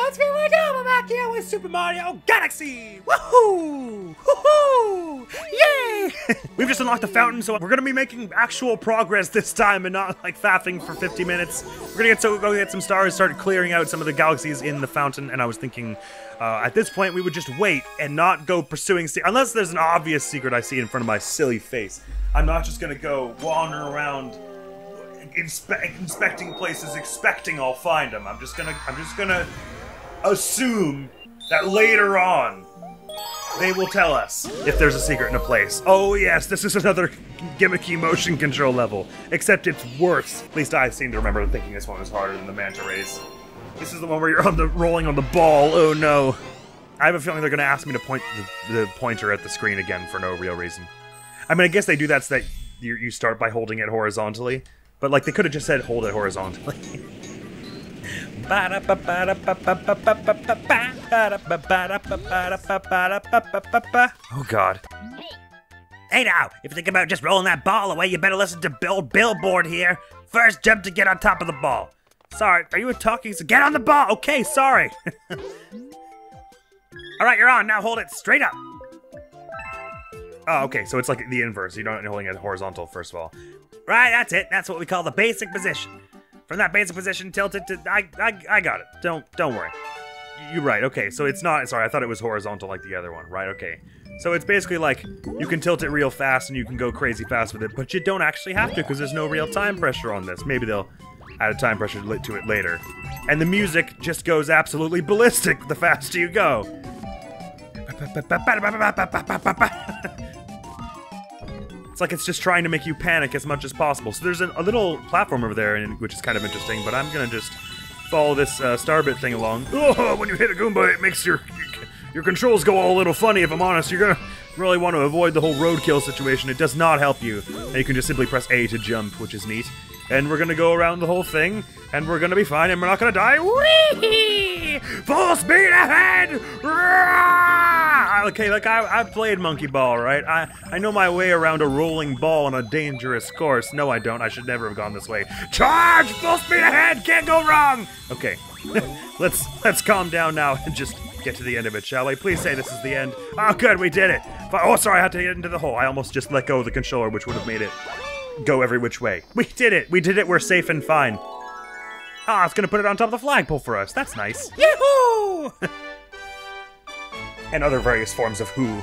it's me, I'm back here with Super Mario Galaxy! Woohoo! Woohoo! Yay! We've just unlocked the fountain, so we're gonna be making actual progress this time and not like faffing for 50 minutes. We're gonna go get some stars, start clearing out some of the galaxies in the fountain, and I was thinking at this point we would just wait and not go pursuing unless there's an obvious secret I see in front of my silly face. I'm not just gonna go wander around inspecting places expecting I'll find them. I'm just gonna assume that later on they will tell us if there's a secret in a place. Oh yes, this is another gimmicky motion control level, except it's worse. At least I seem to remember thinking this one was harder than the manta rays. This is the one where you're rolling on the ball. Oh no. I have a feeling they're gonna ask me to point the pointer at the screen again for no real reason. I mean, I guess they do that so that you start by holding it horizontally. But, like, they could have just said, hold it horizontally. Oh, God. Hey now, if you think about just rolling that ball away, you better listen to Billboard here. First, jump to get on top of the ball. Sorry, are you talking? So get on the ball! Okay, sorry. Alright, you're on. Now hold it straight up. Oh, okay, so it's like the inverse. You're not holding it horizontal, first of all. Right, that's it. That's what we call the basic position. From that basic position, tilt it to... I got it. Don't worry. You're right, okay, so it's not... Sorry, I thought it was horizontal like the other one. Right, okay. So it's basically like, you can tilt it real fast and you can go crazy fast with it, but you don't actually have to because there's no real time pressure on this. Maybe they'll add a time pressure to it later. And the music just goes absolutely ballistic the faster you go. It's like it's just trying to make you panic as much as possible. So there's a little platform over there, which is kind of interesting, but I'm gonna just follow this Starbit thing along. Oh, when you hit a Goomba, it makes your controls go all a little funny, if I'm honest. You're gonna really want to avoid the whole roadkill situation. It does not help you. And you can just simply press A to jump, which is neat. And we're gonna go around the whole thing, and we're gonna be fine, and we're not gonna die. Whee! Full speed ahead! Okay, like I've played Monkey Ball, right? I know my way around a rolling ball on a dangerous course. No, I don't. I should never have gone this way. Charge! Full speed ahead! Can't go wrong! Okay, let's calm down now and just get to the end of it, shall we? Please say this is the end. Oh, good, we did it. Oh, sorry, I had to get into the hole. I almost just let go of the controller, which would have made it go every which way. We did it! We did it! We're safe and fine. Ah, it's gonna put it on top of the flagpole for us. That's nice. Yahoo! And other various forms of who.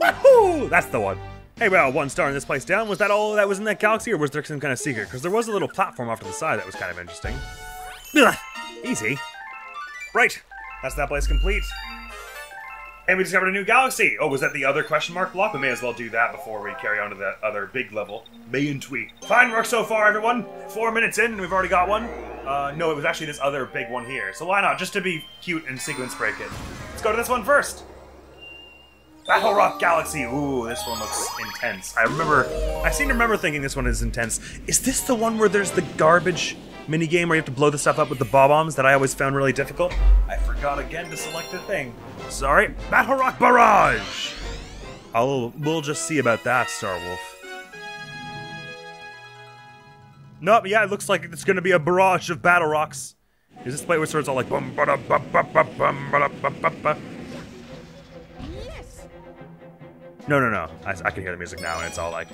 Wahoo! That's the one. Hey, well, 1 star in this place down. Was that all that was in that galaxy, or was there some kind of secret? Because there was a little platform off to the side that was kind of interesting. Ugh, easy. Right. That's that place complete. And we discovered a new galaxy! Oh, was that the other question mark block? We may as well do that before we carry on to that other big level. Mayn't we? Fine work so far, everyone! 4 minutes in, and we've already got one. No, it was actually this other big one here. So why not? Just to be cute and sequence break it. Let's go to this one first! Battlerock Galaxy! Ooh, this one looks intense. I seem to remember thinking this one is intense. Is this the one where there's the garbage minigame where you have to blow the stuff up with the bob-ombs that I always found really difficult? I forgot again to select the thing. Sorry. Battlerock Barrage! We'll just see about that, Star Wolf. Nope, yeah, it looks like it's gonna be a barrage of Battle Rocks. Is this the place where it's all like bum ba da ba ba ba bum ba da ba ba ba? Yes. No. I can hear the music now, and it's all like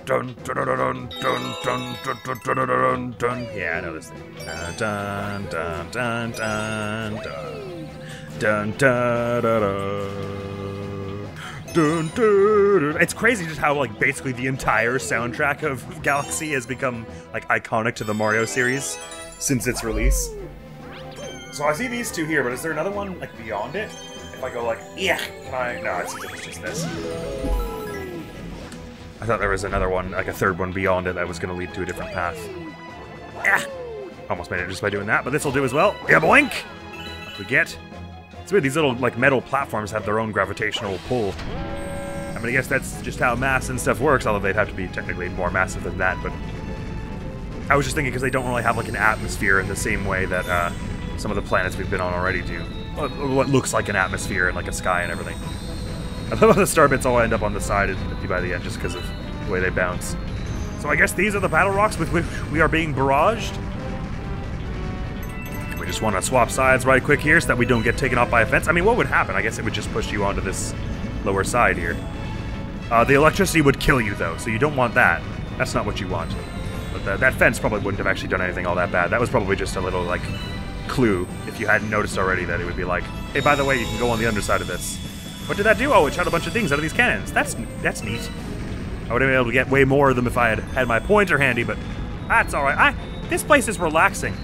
dun dun dun dun dun dun dun dun dun dun. Yeah, I know this thing. Dun dun dun dun dun dun dun dun dun. Dun, dun, dun. It's crazy just how, like, basically the entire soundtrack of Galaxy has become, like, iconic to the Mario series since its release. So I see these two here, but is there another one, like, beyond it? If I go, like, yeah, can I? No, it seems like it's just this. I thought there was another one, like a third one beyond it that was going to lead to a different path. Yeah! Almost made it just by doing that, but this will do as well. Yeah, boink! What we get? It's weird, these little, like, metal platforms have their own gravitational pull. I mean, I guess that's just how mass and stuff works, although they'd have to be technically more massive than that, but I was just thinking because they don't really have, like, an atmosphere in the same way that some of the planets we've been on already do. What looks like an atmosphere and, like, a sky and everything. I love how the star bits all end up on the side by the end just because of the way they bounce. So I guess these are the Battle Rocks with which we are being barraged? Can we just want to swap sides right quick here so that we don't get taken off by a fence. I mean, what would happen? I guess it would just push you onto this lower side here. The electricity would kill you, though, so you don't want that. That's not what you want. But that fence probably wouldn't have actually done anything all that bad. That was probably just a little, like, clue, if you hadn't noticed already, that it would be like, hey, by the way, you can go on the underside of this. What did that do? Oh, it shot a bunch of things out of these cannons. That's neat. I would have been able to get way more of them if I had my pointer handy, but that's alright. This place is relaxing.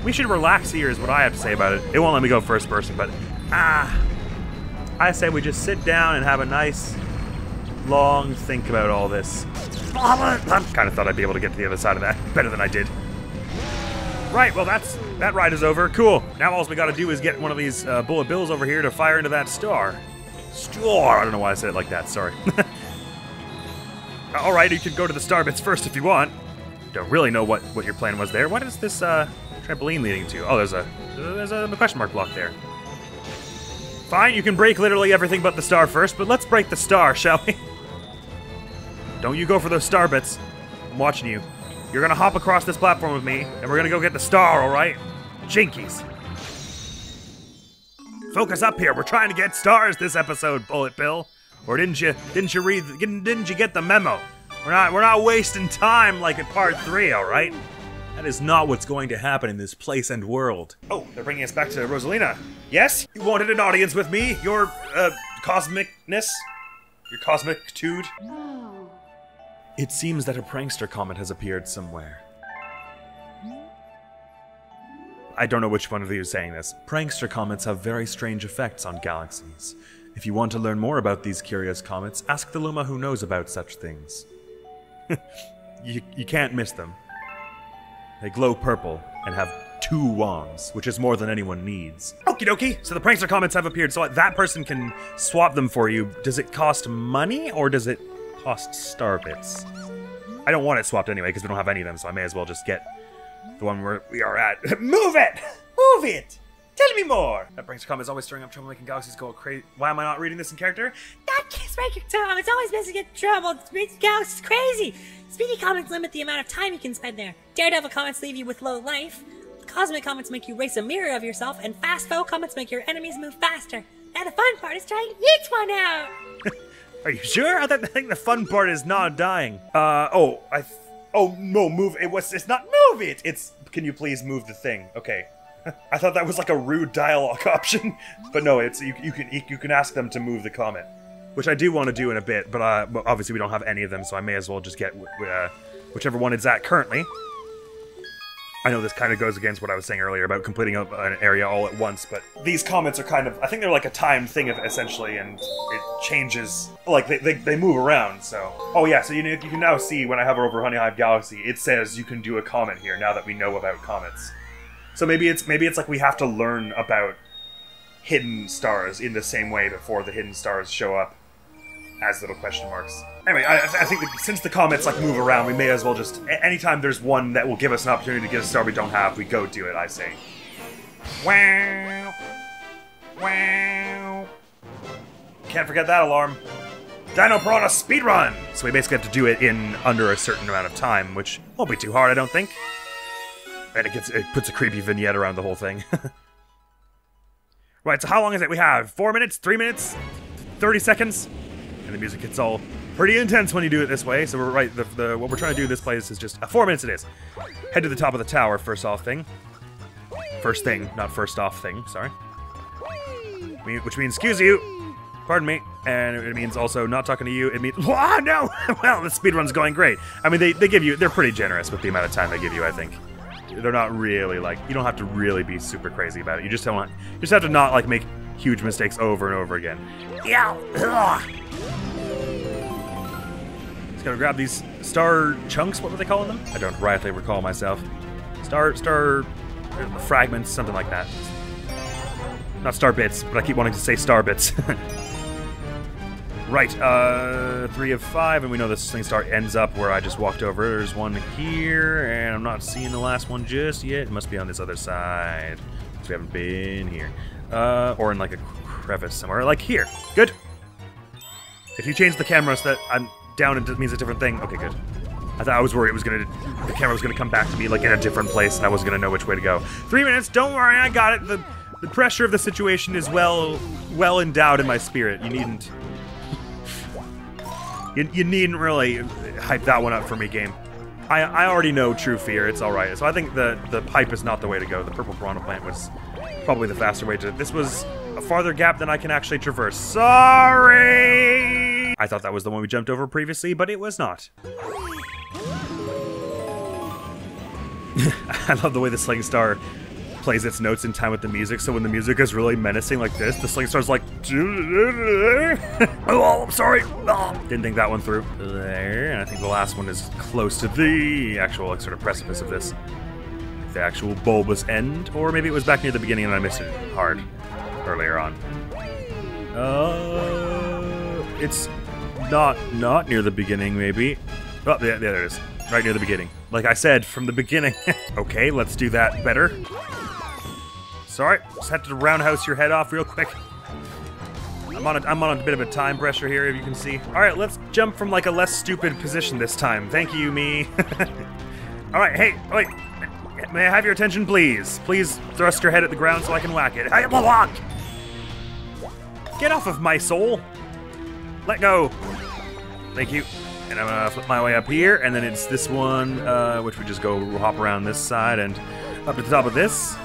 We should relax here is what I have to say about it. It won't let me go first person, but I say we just sit down and have a nice, long think about all this. I kind of thought I'd be able to get to the other side of that better than I did. Right, well that ride is over. Cool. Now all we gotta do is get one of these bullet bills over here to fire into that star. Star! I don't know why I said it like that, sorry. Alright, you can go to the star bits first if you want. Don't really know what your plan was there. What is this trampoline leading to? Oh, there's a question mark block there. Fine, you can break literally everything but the star first, but let's break the star, shall we? Don't you go for those star bits. I'm watching you. You're gonna hop across this platform with me, and we're gonna go get the star, alright? Jinkies. Focus up here. We're trying to get stars this episode, Bullet Bill. Or didn't you get the memo? We're not wasting time like in part 3, alright? That is not what's going to happen in this place and world. Oh, they're bringing us back to Rosalina. Yes? You wanted an audience with me? Your, cosmicness? Your cosmic-tude? No. It seems that a prankster comet has appeared somewhere. I don't know which one of you is saying this. Prankster comets have very strange effects on galaxies. If you want to learn more about these curious comets, ask the Luma who knows about such things. you can't miss them. They glow purple and have 2 wands, which is more than anyone needs. Okie dokie! So the prankster comets have appeared, so that person can swap them for you. Does it cost money, or does it cost star bits? I don't want it swapped anyway, because we don't have any of them, so I may as well just get the one where we are at. Move it! Move it! Tell me more! That prankster comet is always stirring up trouble, making galaxies go crazy. Why am I not reading this in character? That kid's making trouble. It's always busy getting trouble. It makes galaxies crazy. Speedy comets limit the amount of time you can spend there. Daredevil comets leave you with low life. Cosmic comets make you race a mirror of yourself, and fast foe comets make your enemies move faster. Now the fun part is trying each one out. Are you sure? I think the fun part is not dying. Oh no, move. It's not move it. It's can you please move the thing? Okay. I thought that was like a rude dialogue option, but no, it's you can ask them to move the comet, which I do want to do in a bit, but obviously we don't have any of them, so I may as well just get whichever one it's at currently. I know this kind of goes against what I was saying earlier about completing an area all at once, but these comets are kind of, I think they're like a timed thing essentially, and it changes, like they move around, so. Oh yeah, so you can now see when I hover over Honey Hive Galaxy, it says you can do a comet here now that we know about comets. So maybe it's like we have to learn about hidden stars in the same way before the hidden stars show up as little question marks. Anyway, I think that since the comets like move around, we may as well just anytime there's one that will give us an opportunity to get a star we don't have, we go do it. I say. Wow, wow. Can't forget that alarm. Dino Piranha speedrun. So we basically have to do it in under a certain amount of time, which won't be too hard, I don't think. And it puts a creepy vignette around the whole thing. Right, so how long is it? We have 4 minutes, 3 minutes, 30 seconds, and the music gets all pretty intense when you do it this way. So we're right. What we're trying to do this place is just 4 minutes. It is. Head to the top of the tower. First thing, not first off thing. Sorry. Which means excuse you. Pardon me. And it means also not talking to you. It means oh no. Well, the speedrun's going great. I mean, they're pretty generous with the amount of time they give you. I think. They're not really like, you don't have to really be super crazy about it. You just have to not like make huge mistakes over and over again. Yeah. Just gotta grab these star chunks. What were they calling them? I don't rightly recall myself. Star fragments, something like that. Not star bits, but I keep wanting to say star bits. Right, 3 of 5, and we know this thing ends up where I just walked over. There's one here, and I'm not seeing the last one just yet. It must be on this other side, because we haven't been here. Or in like a crevice somewhere, like here. Good. If you change the camera so that I'm down, it means a different thing. Okay, good. I was worried the camera was gonna come back to me like in a different place and I wasn't gonna know which way to go. 3 minutes, don't worry, I got it. The pressure of the situation is well endowed in my spirit. You needn't you needn't really hype that one up for me, game. I already know true fear, it's alright. So I think the pipe is not the way to go. The purple piranha plant was probably the faster way to... This was a farther gap than I can actually traverse. Sorry! I thought that was the one we jumped over previously, but it was not. I love the way the Sling Star plays its notes in time with the music, so when the music is really menacing like this, the Sling Star's like... Oh, I'm sorry! Oh, didn't think that one through. There, and I think the last one is close to the actual like, sort of precipice of this. The actual bulbous end, or maybe it was back near the beginning and I missed it hard earlier on. It's not near the beginning, maybe. Oh, yeah, there it is. Right near the beginning. Like I said, from the beginning. Okay, let's do that better. Sorry, just had to roundhouse your head off real quick. I'm on a bit of a time pressure here, if you can see. All right, let's jump from like a less stupid position this time. Thank you, me. All right, hey, wait. May I have your attention, please? Please thrust your head at the ground so I can whack it. Get off of my soul. Let go. Thank you. And I'm gonna flip my way up here, and then it's this one, which we just go hop around this side and up to the top of this.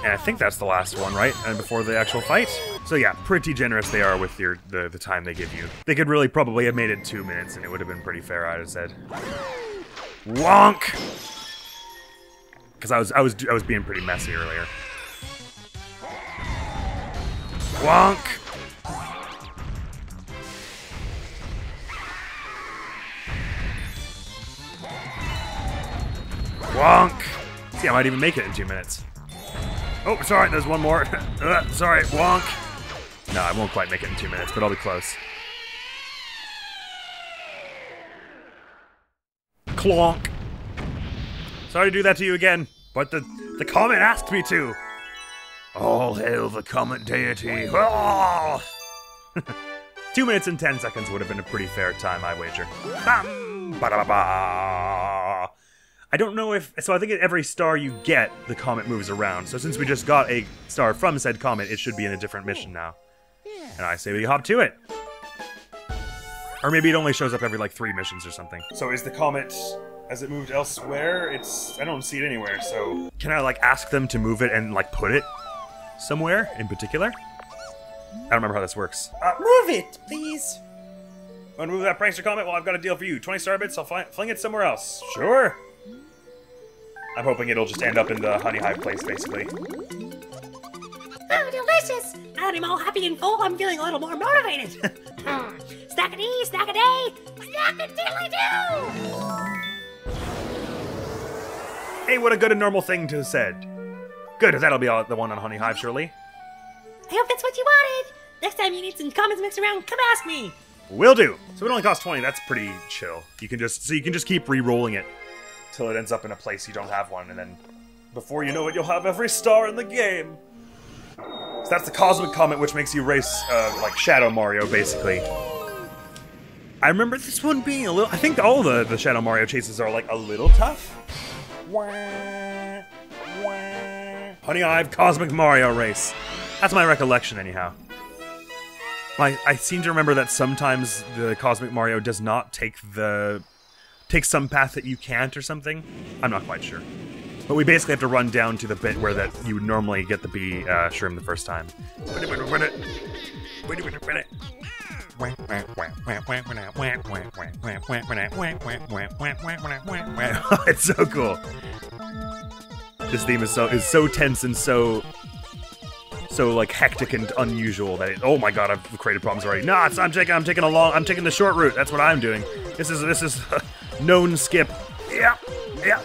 And I think that's the last one, right? And before the actual fight. So yeah, pretty generous they are with the time they give you. They could really probably have made it 2 minutes, and it would have been pretty fair, I'd have said. Wonk! Because I was being pretty messy earlier. Wonk! Wonk! See, I might even make it in 2 minutes. Oh, sorry, there's one more. Sorry, wonk. No, I won't quite make it in 2 minutes, but I'll be close. Clonk. Sorry to do that to you again, but the comet asked me to. All hail the comet deity. Oh! 2 minutes and 10 seconds would have been a pretty fair time, I wager. Bam! Ba-da-ba-ba! I don't know if... So I think at every star you get, the comet moves around. So since we just got a star from said comet, it should be in a different mission now. And I say we hop to it. Or maybe it only shows up every, like, 3 missions or something. So is the comet... Has it moved elsewhere? I don't see it anywhere, so... Can I, like, ask them to move it and, like, put it somewhere in particular? I don't remember how this works. Move it, please. Want to move that prankster comet? Well, I've got a deal for you. 20 star bits, I'll fling it somewhere else. Sure. I'm hoping it'll just end up in the honey hive place, basically. Oh, delicious! Now that I'm all happy and full, I'm feeling a little more motivated. Snack-a-dee, snack-a-day, snack-a-diddly-doo! Hey, what a good and normal thing to have said. Good, that'll be the one on honey hive, surely. I hope that's what you wanted. Next time you need some comments mixed around, come ask me. Will do. So it only costs 20. That's pretty chill. You can just keep re-rolling it till it ends up in a place you don't have one, and then before you know it, you'll have every star in the game. So that's the Cosmic Comet, which makes you race like Shadow Mario, basically. I remember this one being a little... I think all the Shadow Mario chases are like a little tough. Honey Hive Cosmic Mario Race. That's my recollection, anyhow. I seem to remember that sometimes the Cosmic Mario does not take some path that you can't or something. I'm not quite sure. But we basically have to run down to the bit where you would normally get the bee shroom the first time. It's so cool. This theme is so tense and so like hectic and unusual that oh my god, I've created problems already. No, I'm taking the short route. That's what I'm doing. This is known skip. Yeah,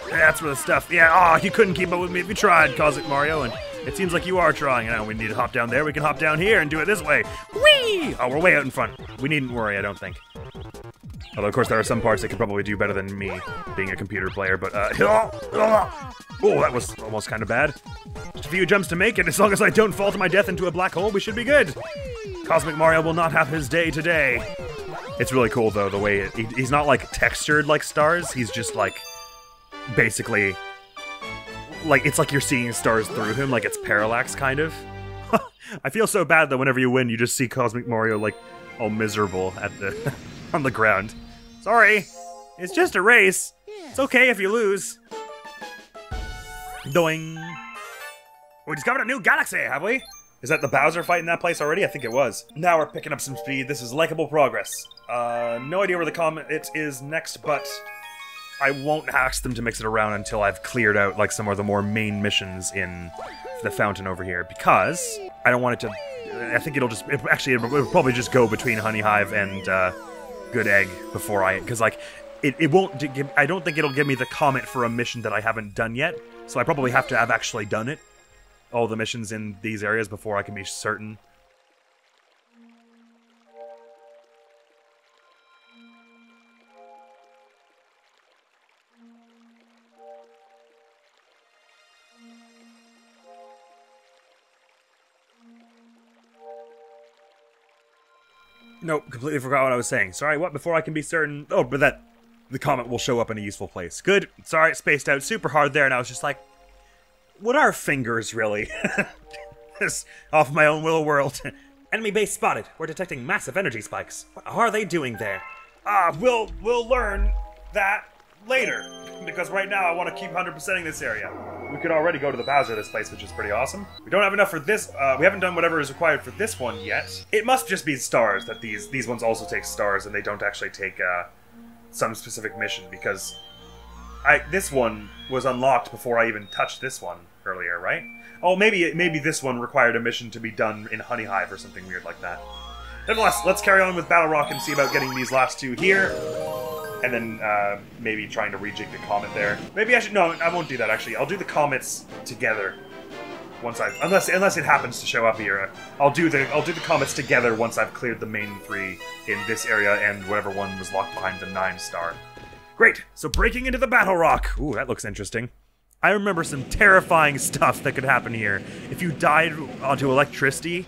that's where the stuff. Yeah, you couldn't keep up with me if you tried, Cosmic Mario, and it seems like you are trying. Now we need to hop down there. We can hop down here and do it this way. Whee! Oh, we're way out in front. We needn't worry, I don't think. Although, of course, there are some parts that could probably do better than me, being a computer player, but, oh, that was almost kind of bad. Just a few jumps to make it. As long as I don't fall to my death into a black hole, we should be good. Cosmic Mario will not have his day today. It's really cool, though, the way he's not, like, textured like stars. He's just, like, basically... Like, it's like you're seeing stars through him, like it's parallax, kind of. I feel so bad that whenever you win, you just see Cosmic Mario, like, all miserable at the on the ground. Sorry, it's just a race. It's okay if you lose. Doing. We discovered a new galaxy, have we? Is that the Bowser fight in that place already? I think it was. Now we're picking up some speed. This is likable progress. No idea where the comet is next, but I won't ask them to mix it around until I've cleared out, like, some of the more main missions in the fountain over here, because I don't want it to... I think it'll probably just go between Honey Hive and Good Egg before because, like, it won't... I don't think it'll give me the comet for a mission that I haven't done yet, so I probably have to have actually done it, all the missions in these areas, before I can be certain. Nope, completely forgot what I was saying. Sorry, what? Before I can be certain... Oh, but the comet will show up in a useful place. Good. Sorry, spaced out super hard there, and I was just like... What are fingers, really? This off my own little world. Enemy base spotted. We're detecting massive energy spikes. What are they doing there? We'll learn that later. Because right now I want to keep 100%ing this area. We could already go to the Bowser of this place, which is pretty awesome. We don't have enough for this. We haven't done whatever is required for this one yet. It must just be stars that these ones also take stars, and they don't actually take some specific mission, because this one was unlocked before I even touched this one earlier, right? Oh, maybe this one required a mission to be done in Honey Hive or something weird like that. Nonetheless, let's carry on with Battlerock and see about getting these last two here. And then maybe trying to rejig the comet there. Maybe I should... No, I won't do that, actually. I'll do the comets together. Once I've... Unless it happens to show up here. I'll do the comets together once I've cleared the main three in this area and whatever one was locked behind the 9-star. Great! So breaking into the Battlerock. Ooh, that looks interesting. I remember some terrifying stuff that could happen here. If you died onto electricity...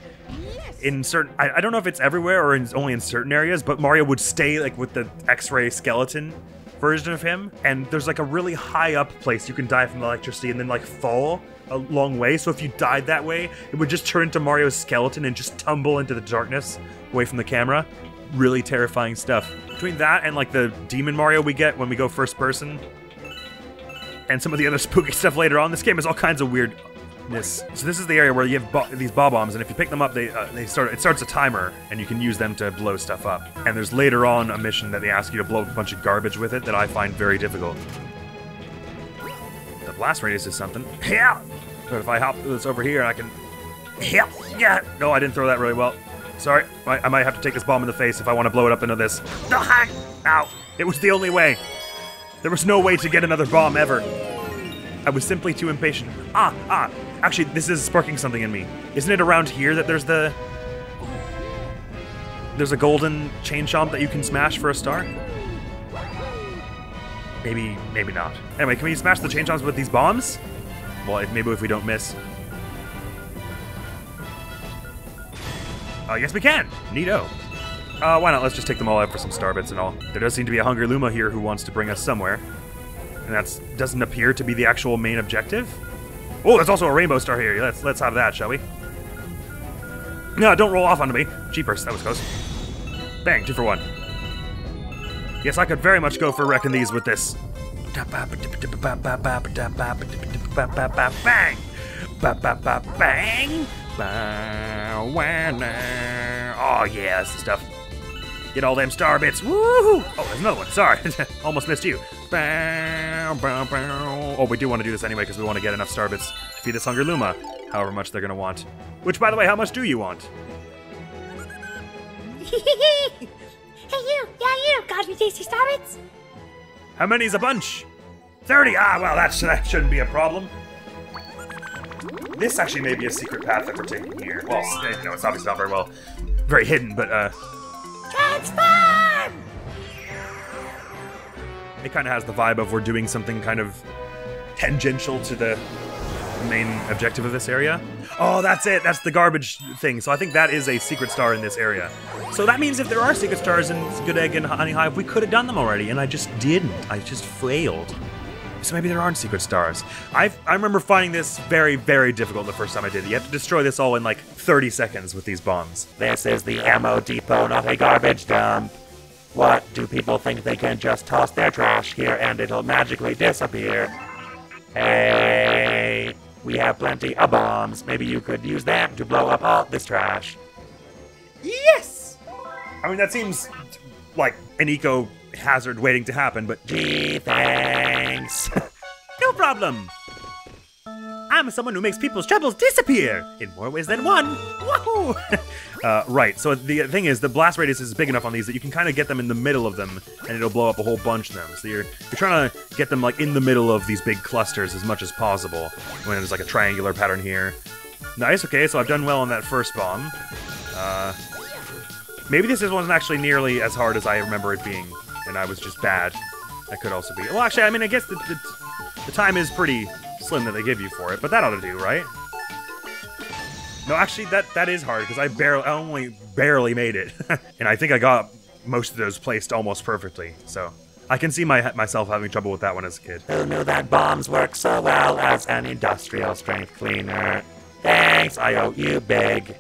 In certain, I don't know if it's everywhere or only in certain areas, but Mario would stay like with the X-ray skeleton version of him, and there's like a really high up place you can die from the electricity and then like fall a long way. So if you died that way, it would just turn into Mario's skeleton and just tumble into the darkness away from the camera. Really terrifying stuff. Between that and like the Demon Mario we get when we go first person, and some of the other spooky stuff later on, this game has all kinds of weird. So this is the area where you have these bombs, and if you pick them up, it starts a timer, and you can use them to blow stuff up. And there's later on a mission that they ask you to blow up a bunch of garbage with it that I find very difficult. The blast radius is something. Yeah. But if I hop this over here, I can. Yeah. No, I didn't throw that really well. Sorry. I might have to take this bomb in the face if I want to blow it up into this. Ow! It was the only way. There was no way to get another bomb ever. I was simply too impatient. Actually, this is sparking something in me. Isn't it around here that there's a golden chain chomp that you can smash for a star? Maybe not. Anyway, can we smash the chain chomps with these bombs? Well, maybe if we don't miss. Yes we can! Neato. Why not? Let's just take them all out for some star bits and all. There does seem to be a Hungry Luma here who wants to bring us somewhere. And that doesn't appear to be the actual main objective. Oh, there's also a rainbow star here. Let's have that, shall we? No, don't roll off onto me. Jeepers, that was close. Bang, 2 for 1. Yes, I could very much go for wrecking these with this. Bang! Bang! Oh yeah, that's the stuff. Get all them star bits. Woohoo! Oh, there's another one. Sorry. Almost missed you. Oh, we do want to do this anyway because we want to get enough star bits to feed this Hungry Luma, however much they're going to want. Which, by the way, how much do you want? Hey, you! Yeah, you! Got me tasty star bits? How many's a bunch? 30! Well, that shouldn't be a problem. This actually may be a secret path that we're taking here. Well, no, it's obviously not very hidden, but, Transform! It kind of has the vibe of we're doing something kind of tangential to the main objective of this area. Oh, that's it. That's the garbage thing. So I think that is a secret star in this area. So that means if there are secret stars in Good Egg and Honey Hive, we could have done them already, and I just didn't. I just failed. So maybe there aren't secret stars. I remember finding this very, very difficult the first time I did it. You have to destroy this all in like 30 seconds with these bombs. This is the ammo depot, not a garbage dump. What, do people think they can just toss their trash here and it'll magically disappear? Hey, we have plenty of bombs. Maybe you could use them to blow up all this trash. Yes! I mean, that seems like an eco hazard waiting to happen, but Gee, thanks. no problem. I'm someone who makes people's troubles disappear in more ways than one. Woohoo! Right, so the thing is, the blast radius is big enough on these that you can kind of get them in the middle of them, and it'll blow up a whole bunch of them. So you're trying to get them like in the middle of these big clusters as much as possible. When there's like a triangular pattern here. Nice, okay, so I've done well on that first bomb. Maybe this wasn't actually nearly as hard as I remember it being, and I was just bad. That could also be. Well, actually, I mean, I guess the time is pretty slim that they give you for it, but that ought to do, right? No, actually, that is hard, because I only barely made it. And I think I got most of those placed almost perfectly, so I can see myself having trouble with that one as a kid. Who knew that bombs work so well as an industrial strength cleaner? Thanks, I owe you big.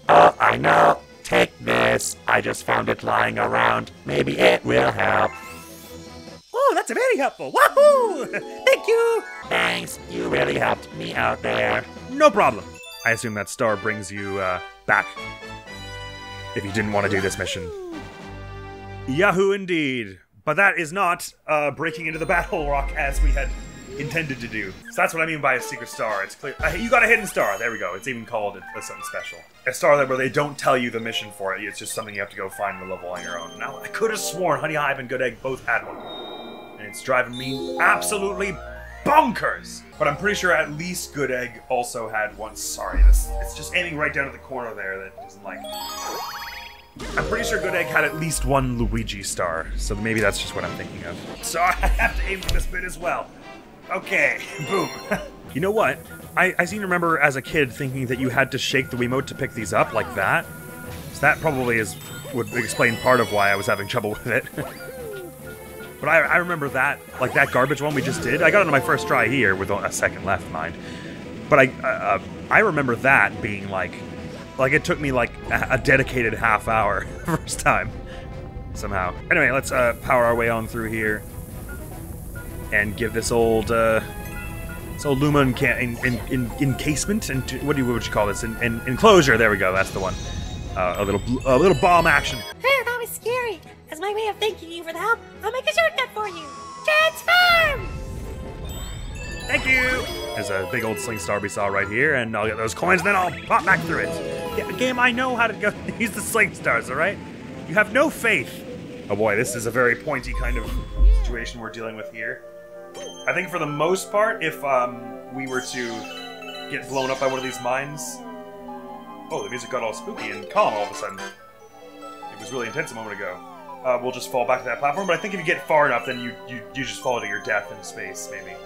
Oh, I know. Take this. I just found it lying around. Maybe it will help. Oh, that's very helpful. Wahoo! Thank you! Thanks, you really helped me out there. No problem. I assume that star brings you back. If you didn't want to do this mission. Yahoo indeed. But that is not breaking into the Battlerock as we had intended to do. So that's what I mean by a secret star. It's clear. You got a hidden star. There we go. It's even called something special. A star where they don't tell you the mission for it. It's just something you have to go find the level on your own. Now, I could have sworn Honey Hive and Good Egg both had one. And it's driving me absolutely bonkers. But I'm pretty sure at least Good Egg also had one. Sorry, it's just aiming right down to the corner there that doesn't like. I'm pretty sure Good Egg had at least one Luigi star. So maybe that's just what I'm thinking of. So I have to aim for this bit as well. Okay, boom. You know what? I seem to remember as a kid thinking that you had to shake the Wiimote to pick these up like that. So that probably would explain part of why I was having trouble with it. But I remember that, like that garbage one we just did. I got it on my first try here with a second left, mind. But I remember that being like it took me like a dedicated half hour first time, somehow. Anyway, let's power our way on through here. And give this old Luma encasement and what would you call this? Enclosure. There we go. That's the one. A little bomb action. That was scary. As my way of thanking you for the help, I'll make a shortcut for you. Transform! Thank you. There's a big old sling star we saw right here, and I'll get those coins, and then I'll pop back through it. Yeah, game, I know how to go use the sling stars. All right. You have no faith. Oh boy, this is a very pointy kind of situation we're dealing with here. I think for the most part, if we were to get blown up by one of these mines... Oh, the music got all spooky and calm all of a sudden. It was really intense a moment ago. We'll just fall back to that platform, but I think if you get far enough, then you just fall to your death in space, maybe.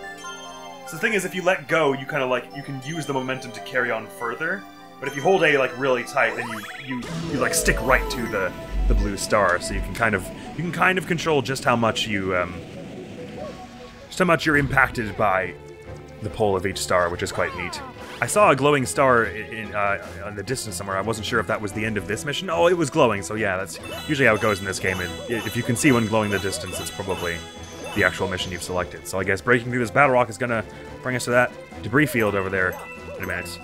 So the thing is, if you let go, you kind of like, you can use the momentum to carry on further, but if you hold A like really tight, then you like stick right to the blue star, so you can kind of control just how much you're impacted by the pole of each star, which is quite neat. I saw a glowing star in the distance somewhere. I wasn't sure if that was the end of this mission. Oh, it was glowing, so yeah, that's usually how it goes in this game. And if you can see one glowing in the distance, it's probably the actual mission you've selected. So I guess breaking through this Battlerock is gonna bring us to that debris field over there in a minute.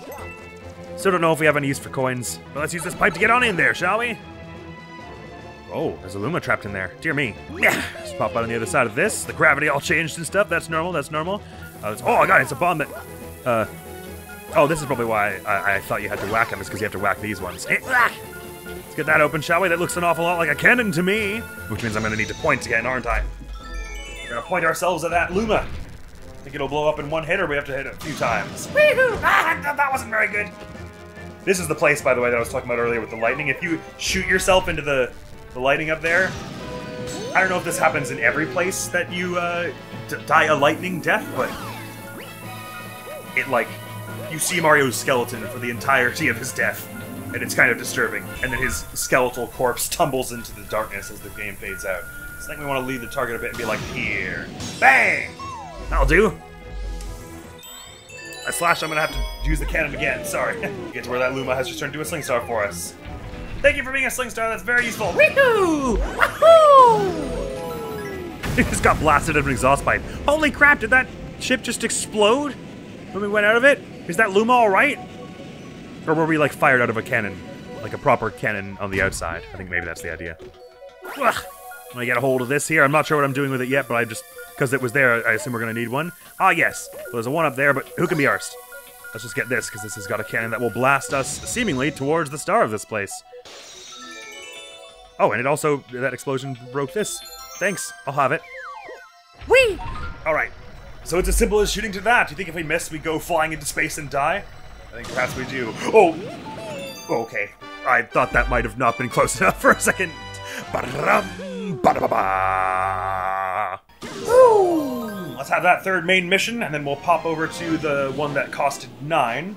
Still don't know if we have any use for coins, but let's use this pipe to get on in there, shall we? Oh, there's a Luma trapped in there. Dear me. Yeah, just pop out on the other side of this. The gravity all changed and stuff. That's normal, that's normal. Oh, I got it. It's a bomb that... Oh, this is probably why I thought you had to whack them, is because you have to whack these ones. Hey, let's get that open, shall we? That looks an awful lot like a cannon to me. Which means I'm going to need to point again, aren't I? We're going to point ourselves at that Luma. Think it'll blow up in one hit, or we have to hit it a few times? Woohoo! That wasn't very good. This is the place, by the way, that I was talking about earlier with the lightning. If you shoot yourself into the lightning up there, I don't know if this happens in every place that you die a lightning death, but it, like, you see Mario's skeleton for the entirety of his death. And it's kind of disturbing. And then his skeletal corpse tumbles into the darkness as the game fades out. So I think we want to leave the target a bit and be like, here. Bang! That'll do. I slashed, I'm gonna have to use the cannon again, sorry. Get to where that Luma has just turned into a Sling Star for us. Thank you for being a Sling Star, that's very useful. Woohoo! Woohoo! He just got blasted out of an exhaust pipe. Holy crap, did that ship just explode when we went out of it? Is that Luma alright? Or were we like fired out of a cannon? Like a proper cannon on the outside? I think maybe that's the idea. Ugh. I'm gonna get a hold of this here. I'm not sure what I'm doing with it yet, but I just... Because it was there, I assume we're gonna need one. Ah, yes. Well, there's a one up there, but who can be arsed? Let's just get this, because this has got a cannon that will blast us, seemingly, towards the star of this place. Oh, and it also... That explosion broke this. Thanks. I'll have it. Whee! Alright. So it's as simple as shooting to that. Do you think if we miss, we go flying into space and die? I think perhaps we do. Oh! Okay. I thought that might have not been close enough for a second. Ba-da-dum, ba-da-ba-ba. Let's have that third main mission, and then we'll pop over to the one that costed 9.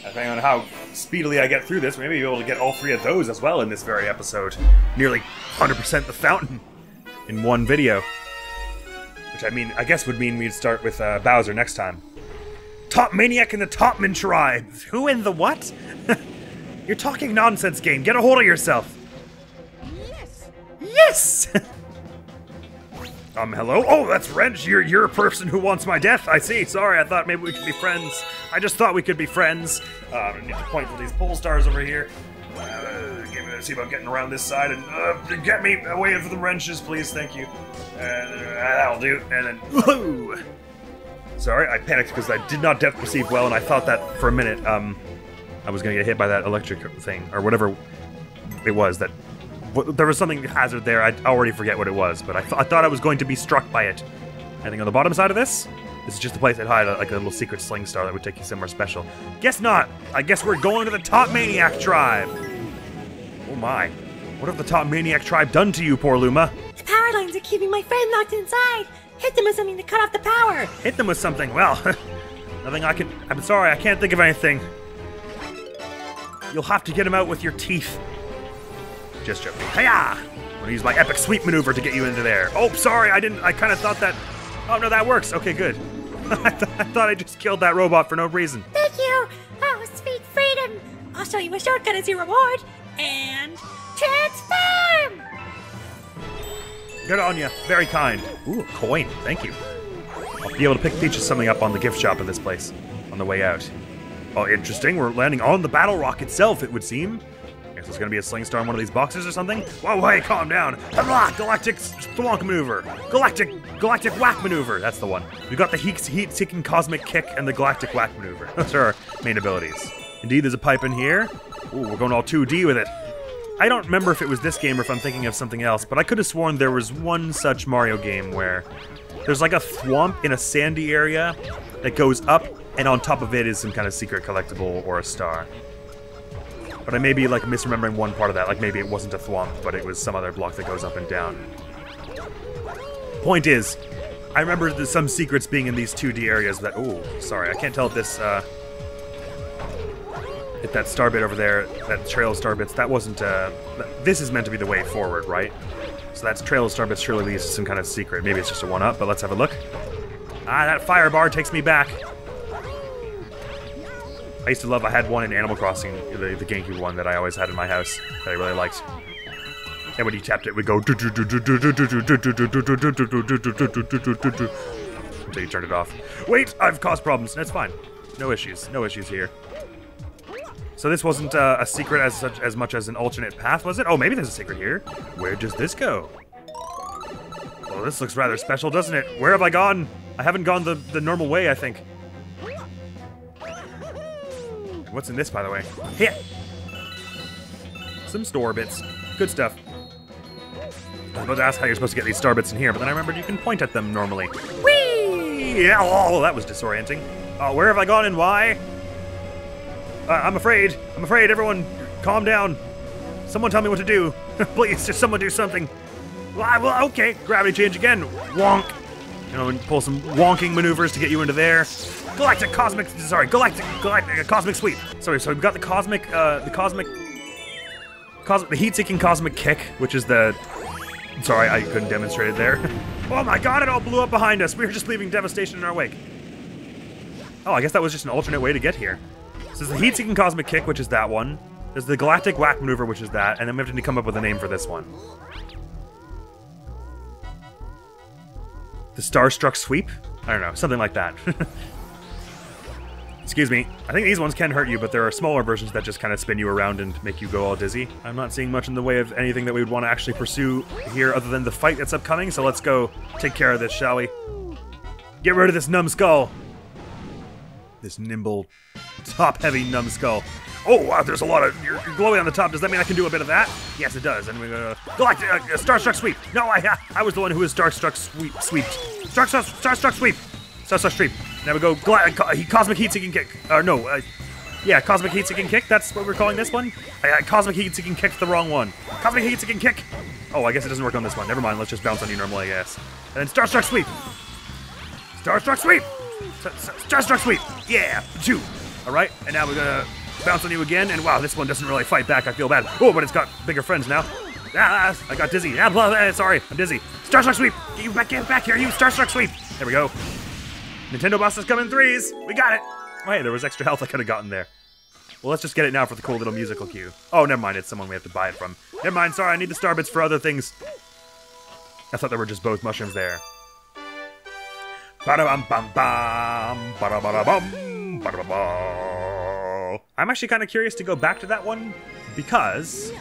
Depending on how speedily I get through this, we may be able to get all 3 of those as well in this very episode. Nearly 100% the fountain in one video. Which I mean, I guess would mean we'd start with Bowser next time. Top Maniac in the Topman Tribe! Who in the what? You're talking nonsense, game. Get a hold of yourself. Yes! Yes! Hello? Oh, that's Wrench. You're a person who wants my death. I see. Sorry, I thought maybe we could be friends. I just thought we could be friends. I need to point for these pole stars over here. See about getting around this side and get me away from the wrenches, please. Thank you. That'll do. And then, woohoo! Sorry, I panicked because I did not depth perceive well, and I thought that for a minute, I was gonna get hit by that electric thing, or whatever it was that... There was something hazard there, I already forget what it was, but I thought I was going to be struck by it. Anything on the bottom side of this? This is just the place that had like a little secret sling star that would take you somewhere special. Guess not! I guess we're going to the Top Maniac Tribe! Oh my. What have the Top Maniac Tribe done to you, poor Luma? The power lines are keeping my friend locked inside. Hit them with something to cut off the power. Hit them with something? Well, nothing I can... I'm sorry, I can't think of anything. You'll have to get him out with your teeth. Just joking. Hiya! I'm gonna use my epic sweep maneuver to get you into there. Oh, sorry, I kind of thought that... Oh, no, that works. Okay, good. I thought I just killed that robot for no reason. Thank you. Oh, sweet freedom. I'll show you a shortcut as your reward. And... transform! Good on you. Very kind. Ooh, a coin. Thank you. I'll be able to pick Peaches something up on the gift shop of this place on the way out. Oh, interesting. We're landing on the Battlerock itself, it would seem. Guess there's gonna be a sling star in one of these boxes or something. Whoa, hey, calm down. Blah, galactic thwonk maneuver. Galactic whack maneuver. That's the one. We got the heat-seeking cosmic kick and the galactic whack maneuver. Those are our main abilities. Indeed, there's a pipe in here. Ooh, we're going all 2D with it. I don't remember if it was this game or if I'm thinking of something else, but I could have sworn there was one such Mario game where there's like a thwomp in a sandy area that goes up, and on top of it is some kind of secret collectible or a star. But I may be like misremembering one part of that, like maybe it wasn't a thwomp, but it was some other block that goes up and down. Point is, I remember there's some secrets being in these 2D areas that, oh, sorry, I can't tell if this, if that star bit over there, that trail of star bits, that wasn't, this is meant to be the way forward, right? So that trail of star bits surely leads to some kind of secret. Maybe it's just a one-up, but let's have a look. Ah, that fire bar takes me back. I used to love, I had one in Animal Crossing, the GameCube one that I always had in my house, that I really liked. And when you tapped it, it would go until you turned it off. Wait, I've caused problems. That's fine. No issues here. So this wasn't a secret as much as an alternate path, was it? Oh, maybe there's a secret here. Where does this go? Well, this looks rather special, doesn't it? Where have I gone? I haven't gone the normal way, I think. What's in this, by the way? Here! Some store bits. Good stuff. I was about to ask how you're supposed to get these star bits in here, but then I remembered you can point at them normally. Whee! Yeah, oh, that was disorienting. Where have I gone and why? I'm afraid, everyone, calm down. Someone tell me what to do. Please, just someone do something. Well, okay, gravity change again. Wonk. You know, and pull some wonking maneuvers to get you into there. Galactic Cosmic Cosmic Sweep. Sorry, so we've got the heat-seeking Cosmic Kick, which is the... Sorry, I couldn't demonstrate it there. Oh my god, it all blew up behind us. We were just leaving devastation in our wake. Oh, I guess that was just an alternate way to get here. So there's the heat-seeking Cosmic Kick, which is that one. There's the Galactic Whack Maneuver, which is that. And then we have to come up with a name for this one. The Starstruck Sweep? I don't know, something like that. Excuse me. I think these ones can hurt you, but there are smaller versions that just kind of spin you around and make you go all dizzy. I'm not seeing much in the way of anything that we would want to actually pursue here other than the fight that's upcoming, so let's go take care of this, shall we? Get rid of this numbskull. This nimble, top-heavy numbskull. Oh, wow, there's a lot of... You're glowing on the top. Does that mean I can do a bit of that? Yes, it does. And we're gonna... Galactic... Starstruck Sweep. No, I was the one who was Starstruck Sweep. Starstruck Sweep. Starstruck Sweep. Now we go Cosmic Heat-Seeking Kick. Yeah, Cosmic Heat-Seeking Kick. That's what we're calling this one. Cosmic Heat-Seeking Kick's the wrong one. Cosmic Heat-Seeking Kick. Oh, I guess it doesn't work on this one. Never mind. Let's just bounce on you normally, I guess. And then Starstruck Sweep. Starstruck Sweep. Starstruck Sweep. Yeah, 2. All right, and now we're gonna bounce on you again. And wow, this one doesn't really fight back. I feel bad. Oh, but it's got bigger friends now. I got dizzy. Sorry, I'm dizzy. Starstruck Sweep. Get back here, you Starstruck Sweep. There we go. Nintendo boss is coming in 3s. We got it. Oh, hey, there was extra health I could have gotten there. Well, let's just get it now for the cool little musical cue. Oh, never mind. It's someone we have to buy it from. Never mind. Sorry, I need the star bits for other things. I thought there were just both mushrooms there. Ba-da-bum-bum-bum. Ba-da-ba-da-bum. Ba-da-ba-ba. I'm actually kind of curious to go back to that one because...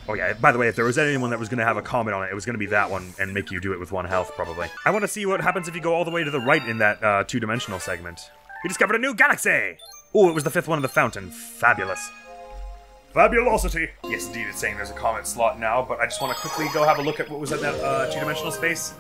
Oh yeah, by the way, if there was anyone that was going to have a comment on it, it was going to be that one and make you do it with 1 health, probably. I want to see what happens if you go all the way to the right in that 2-dimensional segment. We discovered a new galaxy! Oh, it was the 5th one of the fountain. Fabulous. Fabulosity! Yes, indeed, it's saying there's a comment slot now, but I just want to quickly go have a look at what was in that 2-dimensional space.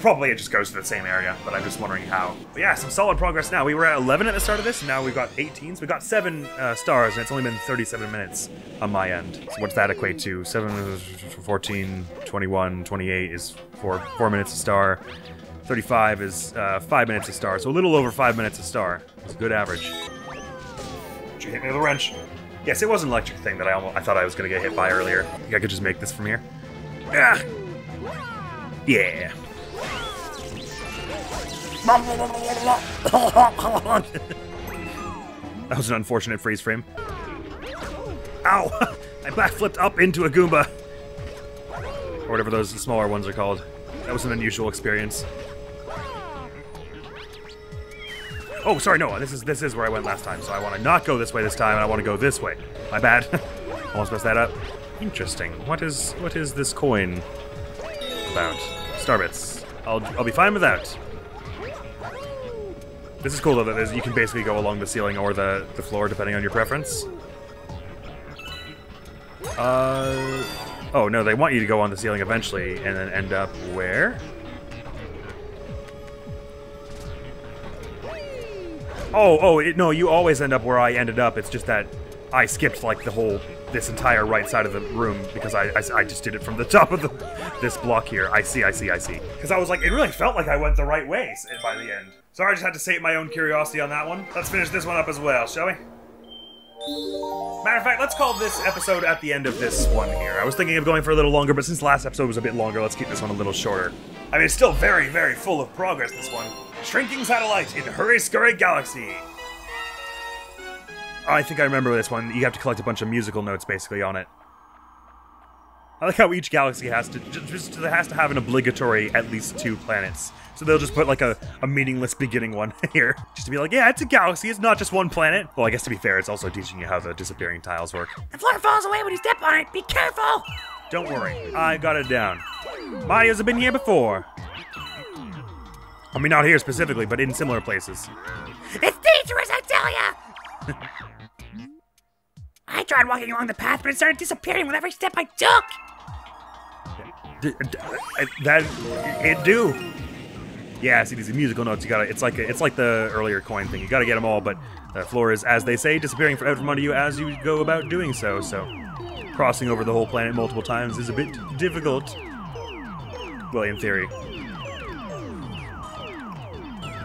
Probably it just goes to the same area, but I'm just wondering how. But yeah, some solid progress now. We were at 11 at the start of this, and now we've got 18. So we got 7 stars, and it's only been 37 minutes on my end. So what's that equate to? 7, 14, 21, 28 is 4 minutes a star. 35 is 5 minutes a star, so a little over 5 minutes a star. It's a good average. Did you hit me with a wrench? Yes, it was an electric thing that I thought I was going to get hit by earlier. I think I could just make this from here. Ah! Yeah. That was an unfortunate freeze frame. Ow! I backflipped up into a Goomba. Or whatever those smaller ones are called. That was an unusual experience. Oh, sorry, no, this is where I went last time, so I want to not go this way this time, and I want to go this way. My bad. Almost messed that up. Interesting. What is this coin about? Starbits. I'll be fine with that. This is cool though that you can basically go along the ceiling or the floor depending on your preference. Oh no, they want you to go on the ceiling eventually and then end up where? No, you always end up where I ended up. It's just that I skipped like this entire right side of the room because I just did it from the top of this block here. I see. Because I was like, it really felt like I went the right way by the end. So I just had to sate my own curiosity on that one. Let's finish this one up as well, shall we? Matter of fact, let's call this episode at the end of this one here. I was thinking of going for a little longer, but since the last episode was a bit longer, let's keep this one a little shorter. I mean, it's still very, very full of progress, this one. Shrinking satellite in Hurry Scurry Galaxy. I think I remember this one. You have to collect a bunch of musical notes, basically, on it. I like how each galaxy has to have an obligatory at least 2 planets. So they'll just put like a meaningless beginning one here. Just to be like, yeah, it's a galaxy, it's not just 1 planet. Well, I guess to be fair, it's also teaching you how the disappearing tiles work. The floor falls away when you step on it. Be careful! Don't worry, I got it down. Marios have been here before. I mean, not here specifically, but in similar places. It's dangerous, I tell ya! I tried walking along the path, but it started disappearing with every step I took! It do. Yeah, see these musical notes. You gotta. It's like the earlier coin thing. You gotta get them all, but the floor is, as they say, disappearing out from under you as you go about doing so. So, crossing over the whole planet multiple times is a bit difficult. Well, in theory.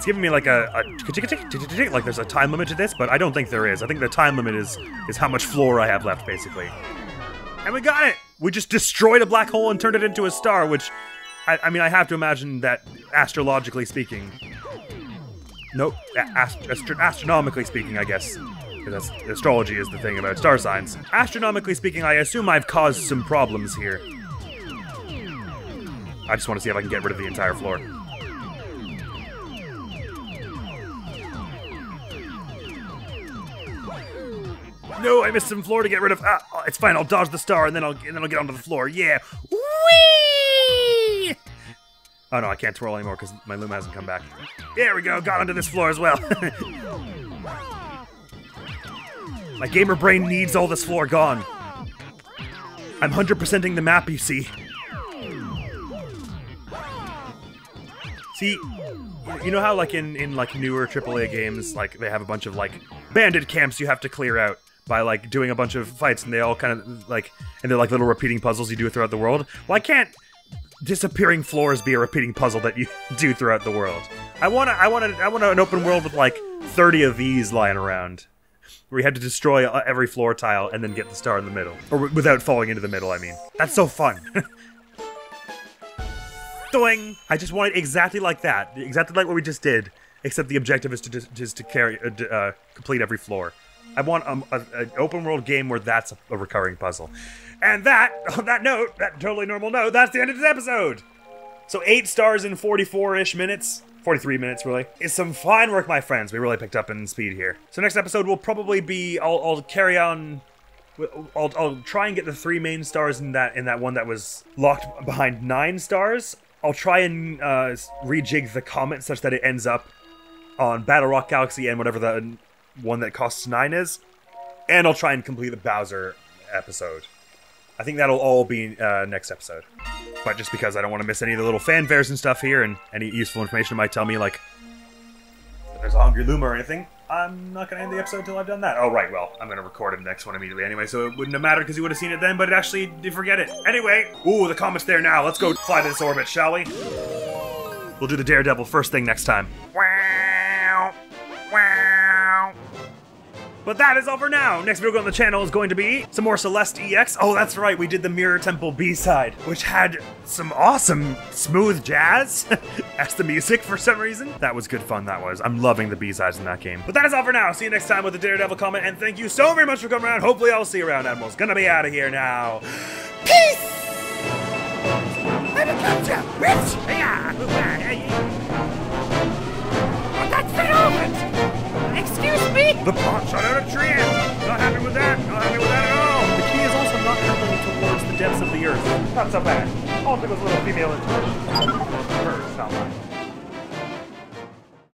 It's giving me like like there's a time limit to this, but I don't think there is. I think the time limit is how much floor I have left, basically. And we got it! We just destroyed a black hole and turned it into a star, which, I mean, I have to imagine that, astrologically speaking... Nope, astronomically speaking, I guess. Because astrology is the thing about star signs. Astronomically speaking, I assume I've caused some problems here. I just want to see if I can get rid of the entire floor. No, I missed some floor to get rid of. It's fine. I'll dodge the star and then I'll get onto the floor. Yeah. Whee! Oh no, I can't twirl anymore because my Luma hasn't come back. There we go. Got onto this floor as well. My gamer brain needs all this floor gone. I'm 100%ing the map, you see. See, you know how like in like newer AAA games, like they have a bunch of like bandit camps you have to clear out by like doing a bunch of fights, and they all kind of like, and they're like little repeating puzzles you do throughout the world. Why can't disappearing floors be a repeating puzzle that you do throughout the world? I want an open world with like 30 of these lying around, where you have to destroy every floor tile and then get the star in the middle, or without falling into the middle. I mean, that's so fun. Doing. I just want it exactly like that, exactly like what we just did, except the objective is to complete every floor. I want an open world game where that's a recurring puzzle. And that, on that note, that totally normal note, that's the end of this episode. So 8 stars in 44-ish minutes, 43 minutes really, is some fine work, my friends. We really picked up in speed here. So next episode will probably be, I'll carry on. I'll try and get the 3 main stars in that one that was locked behind 9 stars. I'll try and rejig the comet such that it ends up on Battlerock Galaxy and whatever the one that costs 9 is. And I'll try and complete the Bowser episode. I think that'll all be next episode. But just because I don't want to miss any of the little fanfares and stuff here, and any useful information might tell me, like, if there's a hungry Luma or anything, I'm not going to end the episode until I've done that. Oh, right, well, I'm going to record the next one immediately anyway, so it wouldn't have mattered because you would have seen it then, but it actually did forget it. Anyway, ooh, the comet's there now. Let's go fly to this orbit, shall we? We'll do the Daredevil first thing next time. Wow. Wow. But that is all for now. Next video on the channel is going to be some more Celeste EX. Oh, that's right, we did the Mirror Temple B-side, which had some awesome smooth jazz as the music for some reason. That was good fun, that was. I'm loving the B-sides in that game. But that is all for now. See you next time with the Daredevil comment, and thank you so very much for coming around. Hopefully I'll see you around. Admiral's gonna be out of here now. Peace! I'm a gotcha! Bitch! That's the excuse me? The pot shot out a tree! Not happy with that. Not happy with that at all. The key is also not hurtling towards the depths of the earth. Not so bad. All it took was a little female intuition. Birds, not mine.